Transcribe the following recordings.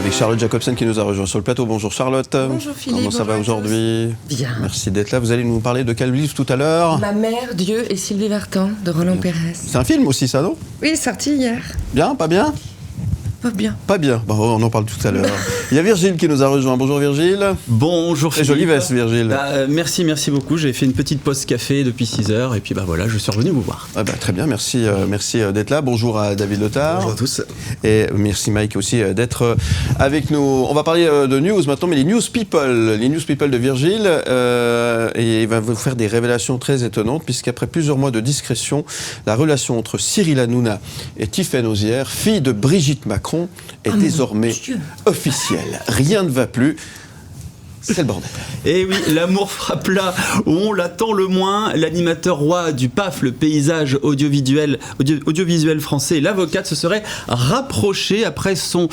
avec Charlotte Jacobsen qui nous a rejoint sur le plateau. Bonjour Charlotte. Bonjour Philippe. Comment ça va aujourd'hui ? Bien. Merci d'être là. Vous allez nous parler de quel livre tout à l'heure ? Ma mère, Dieu et Sylvie Vartan de Roland Pérez. C'est un film aussi ça, non ? Oui, sorti hier. Bien, pas bien ? Pas bien. Pas bien. Bon, on en parle tout à l'heure. Il y a Virgile qui nous a rejoint. Bonjour Virgile. Bonjour Très Philippe. jolie veste Virgile. Merci beaucoup. J'ai fait une petite pause café depuis 6 heures et puis voilà, je suis revenu vous voir. Très bien, merci d'être là. Bonjour à David Letard. Bonjour à tous. Et merci Mike aussi d'être avec nous. On va parler de news maintenant, mais les news people de Virgile. Et il va vous faire des révélations très étonnantes, puisqu'après plusieurs mois de discrétion, la relation entre Cyril Hanouna et Tiffaine Auzière, fille de Brigitte Macron, est désormais officielle. Rien ne va plus. C'est le bordel. Et oui, l'amour frappe là où on l'attend le moins. L'animateur roi du PAF, le paysage audiovisuel français, l'avocate, se serait rapproché après son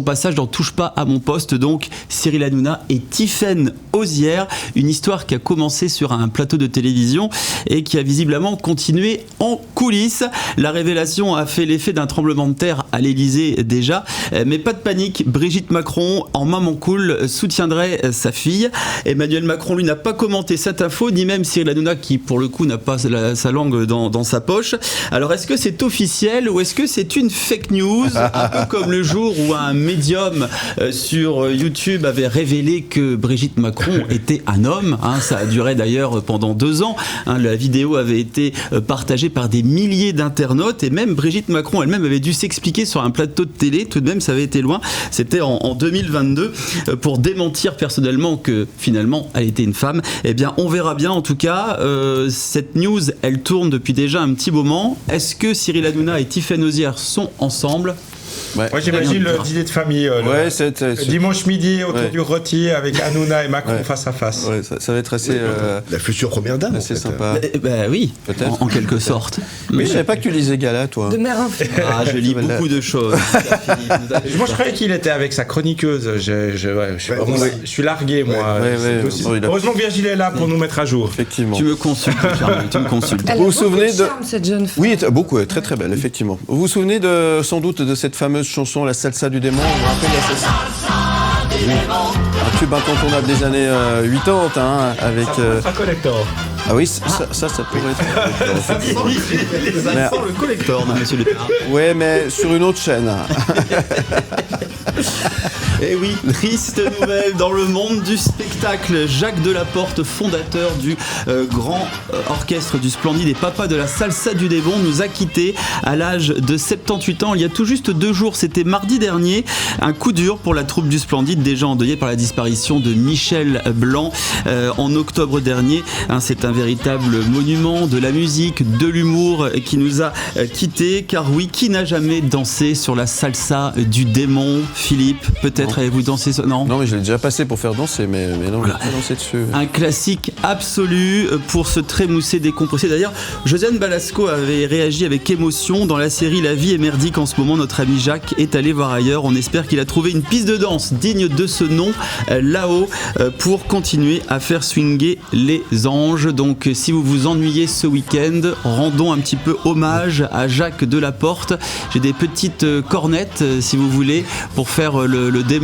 passage dans Touche pas à mon poste. Donc Cyril Hanouna et Tiffaine Auzière, une histoire qui a commencé sur un plateau de télévision et qui a visiblement continué en coulisses. La révélation a fait l'effet d'un tremblement de terre à l'Élysée déjà, mais pas de panique. Brigitte Macron, en maman cool, soutiendrait sa fille. Emmanuel Macron, lui, n'a pas commenté cette info, ni même Cyril Hanouna, qui pour le coup n'a pas sa langue dans sa poche. Alors est-ce que c'est officiel ou est-ce que c'est une fake news, un peu comme le jour où un médium sur YouTube avait révélé que Brigitte Macron était un homme, ça a duré d'ailleurs pendant 2 ans, la vidéo avait été partagée par des milliers d'internautes et même Brigitte Macron elle-même avait dû s'expliquer sur un plateau de télé, tout de même ça avait été loin, c'était en 2022, pour démentir personnellement que finalement elle était une femme. Eh bien on verra bien. En tout cas cette news elle tourne depuis déjà un petit moment. Est-ce que Cyril Hanouna et Tiffaine Auzière sont ensemble? Ouais. Moi j'imagine le dîner de famille dimanche midi autour du rôti avec Hanouna et Macron face à face. Ouais, ça va être assez la future première dame. C'est sympa. Oui, peut-être en quelque sorte. Mais je savais pas que tu lisais Gala, toi. De mère en fille. Je lis beaucoup de choses. Moi je croyais qu'il était avec sa chroniqueuse. Je suis largué moi. Heureusement que Virgile est là pour nous mettre à jour. Effectivement. Tu me consultes, Charles, tu me consultes. Elle vous a vous souvenez de charme, cette jeune femme. Oui, beaucoup, très très belle, effectivement. Vous vous souvenez sans doute de cette fameuse chanson, La Salsa du démon? On vous rappelle la salsa du démon. Un tube incontournable des années 80, avec... Un collector. Ah oui, ça pourrait être... Ça sent le collector, monsieur Letard. Ouais, mais sur une autre chaîne. Et oui, triste nouvelle dans le monde du spectacle. Jacques Delaporte, fondateur du grand orchestre du Splendide et papa de la Salsa du démon, nous a quittés à l'âge de 78 ans. Il y a tout juste 2 jours, c'était mardi dernier. Un coup dur pour la troupe du Splendide, déjà endeuillée par la disparition de Michel Blanc en octobre dernier. C'est un véritable monument de la musique, de l'humour qui nous a quittés. Car oui, qui n'a jamais dansé sur la Salsa du démon? Philippe, peut-être avez-vous dansé ça? Non, mais je l'ai déjà passé pour faire danser, mais non, voilà. Je n'ai pas dansé dessus. Un classique absolu pour se trémousser, décompresser. D'ailleurs, Josiane Balasco avait réagi avec émotion dans la série La vie est merdique. En ce moment, notre ami Jacques est allé voir ailleurs. On espère qu'il a trouvé une piste de danse digne de ce nom là-haut pour continuer à faire swinger les anges. Donc, si vous vous ennuyez ce week-end, rendons un petit peu hommage à Jacques Delaporte. J'ai des petites cornettes, si vous voulez, pour faire le démon,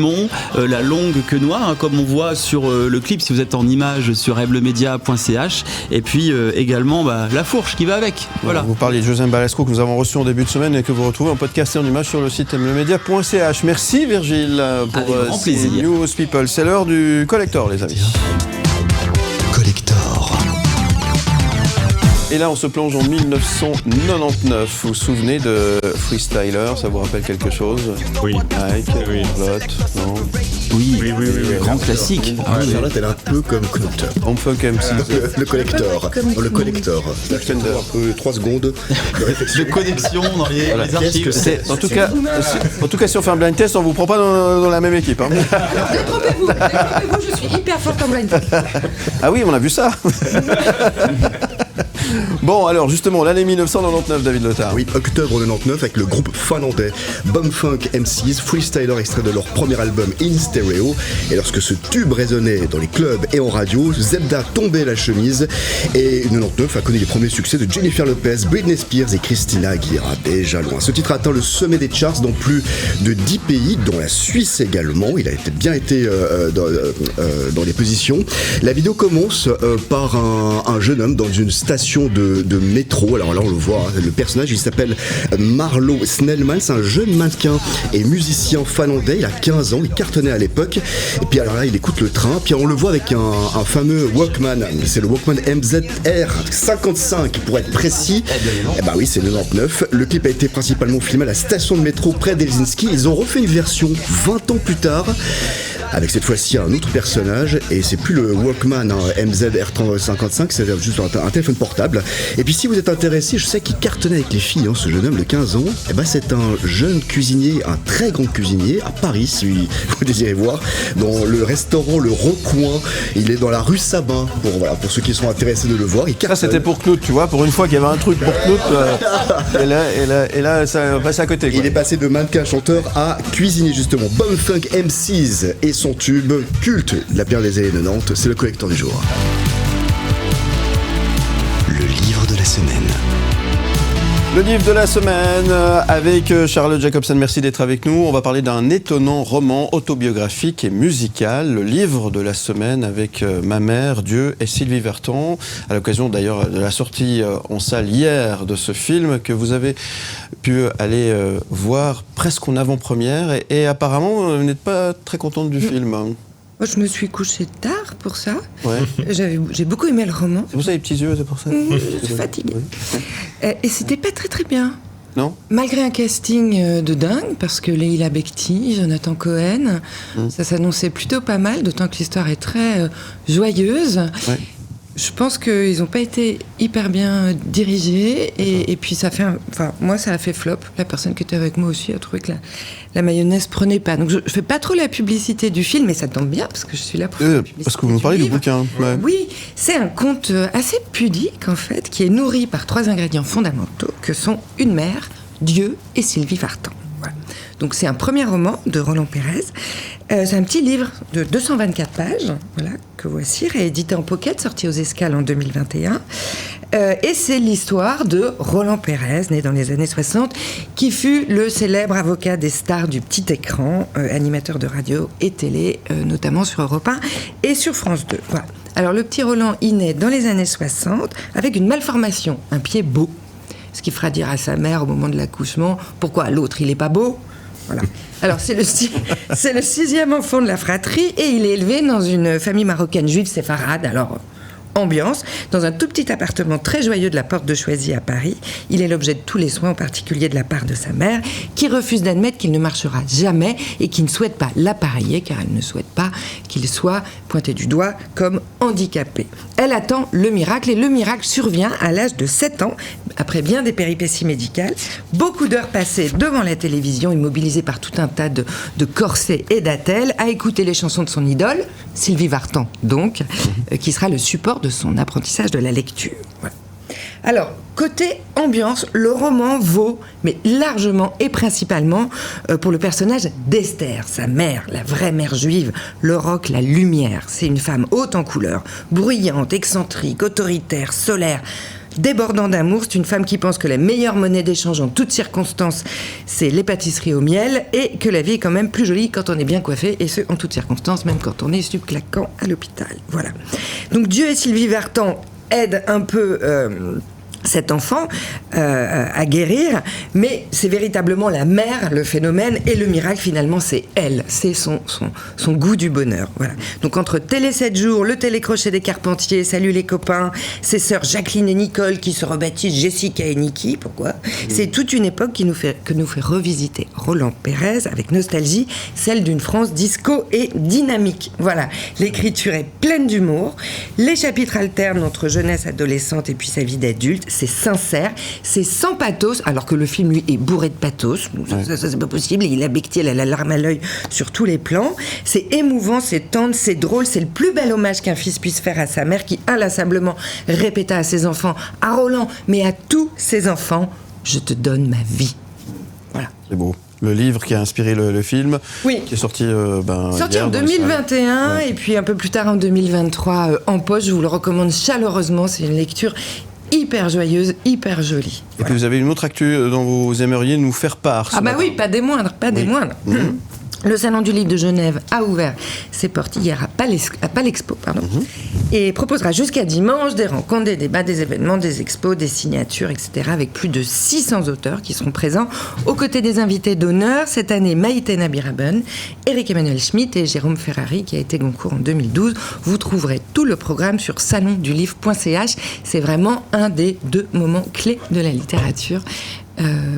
la longue queue noire, comme on voit sur le clip si vous êtes en image sur reblemedia.ch, et puis également la fourche qui va avec. Voilà. Vous parliez de Josiane Balasco que nous avons reçu en début de semaine et que vous retrouvez en podcast et en image sur le site reblemedia.ch. Merci Virgile pour ces news people. C'est l'heure du collector, les amis. Collector. Et là, on se plonge en 1999. Vous vous souvenez de Freestyler? Ça vous rappelle quelque chose? Oui. Mike, oui. Charlotte, non? Oui. Grand classique. Charlotte, elle est un peu comme Collector. Homefuck MC. Le collector. Le collector. Un peu 3 secondes de réflexion. De connexion dans les archives. En tout cas, si on fait un blind test, on vous prend pas dans la même équipe. Hein. Détrompez-vous, je suis hyper forte en blind test. Ah oui, on a vu ça. Bon, alors justement, l'année 1999, David Lothar. Oui, octobre 99, avec le groupe finlandais Bumfunk MCs, freestyler extrait de leur premier album In Stereo. Et lorsque ce tube résonnait dans les clubs et en radio, Zebda tombait la chemise. Et 99 a connu les premiers succès de Jennifer Lopez, Britney Spears et Christina Aguilera, déjà loin. Ce titre a atteint le sommet des charts dans plus de 10 pays, dont la Suisse également. Il a bien été dans les positions. La vidéo commence par un jeune homme dans une station de métro. Alors là, on le voit, hein, le personnage, il s'appelle Marlo Snellman. C'est un jeune mannequin et musicien finlandais. Il a 15 ans, il cartonnait à l'époque. Et puis alors là, il écoute le train. Puis on le voit avec un fameux Walkman. C'est le Walkman MZR 55 pour être précis. Eh ben oui, c'est 99. Le clip a été principalement filmé à la station de métro près d'Helsinki. Ils ont refait une version 20 ans plus tard, avec cette fois-ci un autre personnage, et c'est plus le Walkman, hein, MZR55, c'est juste un téléphone portable. Et puis si vous êtes intéressé, je sais qu'il cartonnait avec les filles, hein, ce jeune homme de 15 ans, et ben c'est un jeune cuisinier, un très grand cuisinier à Paris, si vous désirez voir, dans le restaurant Le Recoin. Il est dans la rue Sabin, pour ceux qui sont intéressés de le voir. Ça c'était pour Knut, tu vois, pour une fois qu'il y avait un truc pour Knut, et là ça passe à côté, quoi. Il est passé de mannequin chanteur à cuisinier justement. Bumfunk MCs et son tube culte, la pierre des années 90, c'est le collecteur du jour. Le livre de la semaine. Le livre de la semaine avec Charlotte Jacobson, merci d'être avec nous. On va parler d'un étonnant roman autobiographique et musical, le livre de la semaine avec Ma mère, Dieu et Sylvie Vartan, à l'occasion d'ailleurs de la sortie en salle hier de ce film que vous avez pu aller voir presque en avant-première et apparemment vous n'êtes pas très contente du film. Moi, je me suis couchée tard pour ça. Ouais. J'ai beaucoup aimé le roman. C'est pour ça les petits yeux, c'est pour ça. Je suis fatiguée. Oui. Et c'était pas très très bien. Non. Malgré un casting de dingue, parce que Leila Bekti, Jonathan Cohen, ça s'annonçait plutôt pas mal, d'autant que l'histoire est très joyeuse. Ouais. Je pense qu'ils n'ont pas été hyper bien dirigés et puis ça fait moi ça a fait flop. La personne qui était avec moi aussi a trouvé que la mayonnaise prenait pas. Donc je fais pas trop la publicité du film, mais ça tombe bien parce que je suis là pour faire la publicité. Parce que vous me parlez du bouquin. Ouais. Oui, c'est un conte assez pudique en fait, qui est nourri par 3 ingrédients fondamentaux que sont une mère, Dieu et Sylvie Vartan. Voilà. Donc c'est un premier roman de Roland Pérez. C'est un petit livre de 224 pages, voilà, que voici, réédité en pocket, sorti aux Escales en 2021. Et c'est l'histoire de Roland Pérez, né dans les années 60, qui fut le célèbre avocat des stars du petit écran, animateur de radio et télé, notamment sur Europe 1 et sur France 2. Voilà. Alors le petit Roland, il naît dans les années 60 avec une malformation, un pied beau. Ce qui fera dire à sa mère au moment de l'accouchement, pourquoi l'autre il est pas beau ? Voilà. Alors c'est le 6e enfant de la fratrie et il est élevé dans une famille marocaine juive séfarade. Alors ambiance, dans un tout petit appartement très joyeux de la Porte de Choisy à Paris. Il est l'objet de tous les soins, en particulier de la part de sa mère, qui refuse d'admettre qu'il ne marchera jamais et qui ne souhaite pas l'appareiller, car elle ne souhaite pas qu'il soit pointé du doigt comme handicapé. Elle attend le miracle, et le miracle survient à l'âge de 7 ans, après bien des péripéties médicales, beaucoup d'heures passées devant la télévision, immobilisé par tout un tas de corsets et d'attelles, à écouter les chansons de son idole, Sylvie Vartan donc, qui sera le support de son apprentissage de la lecture. Voilà. Alors, côté ambiance, le roman vaut, mais largement et principalement, pour le personnage d'Esther, sa mère, la vraie mère juive, le roc, la lumière. C'est une femme haute en couleurs, bruyante, excentrique, autoritaire, solaire, débordant d'amour. C'est une femme qui pense que la meilleure monnaie d'échange en toutes circonstances, c'est les pâtisseries au miel, et que la vie est quand même plus jolie quand on est bien coiffé, et ce, en toutes circonstances, même quand on est subclaquant à l'hôpital. Voilà. Donc Dieu et Sylvie Vartan aident un peu cet enfant à guérir, mais c'est véritablement la mère, le phénomène, et le miracle, finalement, c'est elle, c'est son goût du bonheur. Voilà. Donc entre Télé 7 jours, le télécrochet des Carpentiers, Salut les copains, ses sœurs Jacqueline et Nicole qui se rebaptisent Jessica et Niki, pourquoi ? C'est toute une époque que nous fait revisiter Roland Pérez avec nostalgie, celle d'une France disco et dynamique. Voilà, l'écriture est pleine d'humour, les chapitres alternent entre jeunesse adolescente et puis sa vie d'adulte. c'est sincère, c'est sans pathos, alors que le film, lui, est bourré de pathos. Ça, c'est pas possible. Il a Becquetiel, elle a la larme à l'œil sur tous les plans. C'est émouvant, c'est tendre, c'est drôle. C'est le plus bel hommage qu'un fils puisse faire à sa mère, qui inlassablement répéta à ses enfants, à Roland, mais à tous ses enfants, je te donne ma vie. Voilà. C'est beau. Le livre qui a inspiré le film, qui est sorti, sorti en 2021 et puis un peu plus tard en 2023 en poche. Je vous le recommande chaleureusement. C'est une lecture hyper joyeuse, hyper jolie. Et puis vous avez une autre actu dont vous aimeriez nous faire part. Ah bah oui, pas des moindres, des moindres. Le Salon du Livre de Genève a ouvert ses portes hier à Palexpo, et proposera jusqu'à dimanche des rencontres, des débats, des événements, des expos, des signatures, etc. avec plus de 600 auteurs qui seront présents aux côtés des invités d'honneur. Cette année, Maïtena Biraben, Éric-Emmanuel Schmitt et Jérôme Ferrari, qui a été Goncourt en 2012. Vous trouverez tout le programme sur salondulivre.ch. C'est vraiment un des 2 moments clés de la littérature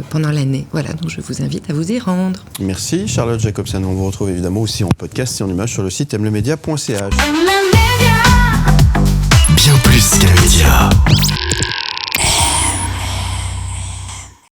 pendant l'année. Voilà, donc je vous invite à vous y rendre. Merci Charlotte Jacobsen. On vous retrouve évidemment aussi en podcast et en image sur le site aimelemedia.ch. Bien plus qu'un média.